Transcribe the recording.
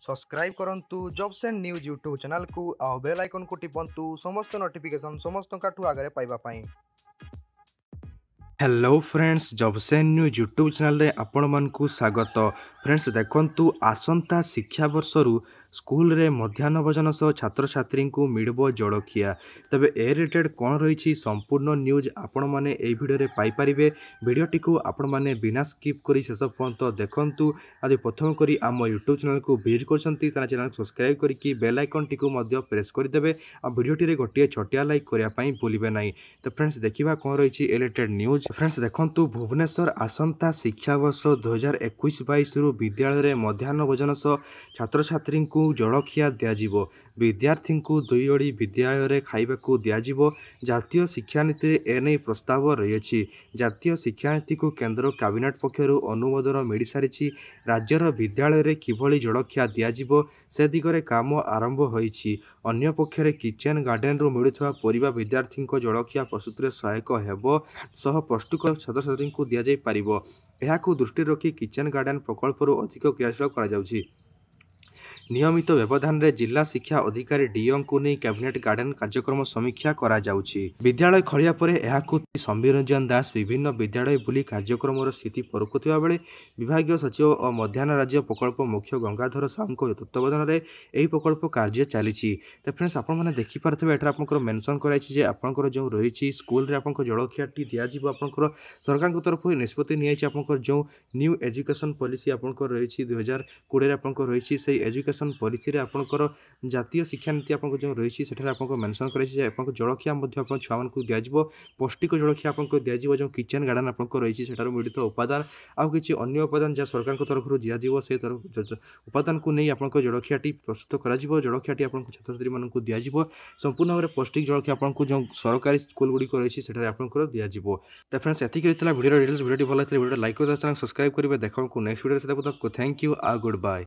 Subscribe करंतु jobs and news YouTube channel को आउ बेल आइकन को टिपंतु समस्त नोटिफिकेशन समस्त काठू आगरे पाइबा पाई। Hello friends, jobs and news YouTube channel रे आपण मानकु स्वागत। फ्रेंड्स देखंतु आसंता शिक्षा वर्षरु स्कूल रे मध्याह्न भोजन सह छात्र छात्री को मिलबो जड़खिया। तबे ए रिलेटेड कौन रही संपूर्ण न्यूज आपण माने ए वीडियो रे पाई परिबे। वीडियोटी को आपण माने बिना स्किप करी शेष पर्यंत देखंतु। आदि प्रथम करी आम यूट्यूब चैनल को विजिट करछंती ता चैनल सब्सक्राइब करिकि बेल आइकन टी को मध्य प्रेस कर देबे। आ वीडियोटी रे गोटिए छोटिया लाइक करिया पई भूलिबे नाही। तो फ्रेंड्स देखिबा कौन रही ए रिलेटेड न्यूज। फ्रेंड्स देखंतु भुवनेश्वर आसंता शिक्षा वर्ष 2021-22 रु विद्यालय रे मध्याह्न भोजन सह छात्र छात्री को जड़खिया दिज्व। विद्यार्थी को 2 ओड़ी विद्यालय रे खाइबा को दिज्व। जातीय शिक्षा नीति एने प्रस्ताव रही। जातीय शिक्षा नीति को केंद्र कैबिनेट पक्षर अनुमोदन मिल सारी। राज्यर विद्यालय रे किभली जड़खिया दिज्व से दिगरे काम आरंभ होईछि। अन्य पक्षरे किचेन गार्डन रु मिलुवा परिबा विद्यार्थी जड़खिया प्रस्तुत में सहायक हेबो सह प्रस्तुत छात्र छात्री को दि जाई पारिबो। एहाकु दृष्टि रखी किचेन गार्डन प्रकल्प अधिक क्रियाशील करा जाउछि। नियमित व्यवधान रे जिला शिक्षा अधिकारी डीओ को नहीं कैबिनेट गार्डन कार्यक्रम समीक्षा करा जाउछि। विद्यालय खलिया परे एहाकु समीर रंजन दास विभिन्न विद्यालय बुली कार्यक्रम स्थिति परखुवा बेले विभागीय सचिव और मध्याह्न राज्य प्रकल्प मुख्य गंगाधर साहू तत्वावधान में यह प्रकल्प कार्य चली। तो फ्रेंड्स आपने देखिपे एठार आप मेनसन कराई आपंकर जो रही स्कूल रे आपंकर जड़खियाटी दिज्व। आपंकर सरकार तरफ निष्पत्ति नहीं जो न्यू एजुकेशन पॉलिसी आपंकर रही 2020 आपंकर रही से एजुकेशन पॉलिसी रे आपंकर जातीय शिक्षा नीति आपको जो रही आपको मेनसन कर जड़खिया छुआ मान दिज्व। पौष्टिक जड़खिया आपको दिज्व। जो किचेन गार्डन आपको रही है मिलित उपादान आउ कि अन्य उपादान जहाँ सरकार तरफ दिज्व से उपादान को नहीं आपको जड़खियाटी प्रस्तुत कर जड़खियाटी आप छात्र छात्री मानक दिज्व। संपूर्ण भाव में पौष्टिक जड़खिया आपको जो सरकारी स्कूल गुड़िक रही है आपको दिज्व। तो फ्रेंड्स एतिक वीडियो डिटेल्स वीडियो भल वीडियो लाइक कर चैनल सब्सक्राइब करेंगे। देखा नेक्स्ट वीडियो से थैंक यू आ गुड बाय।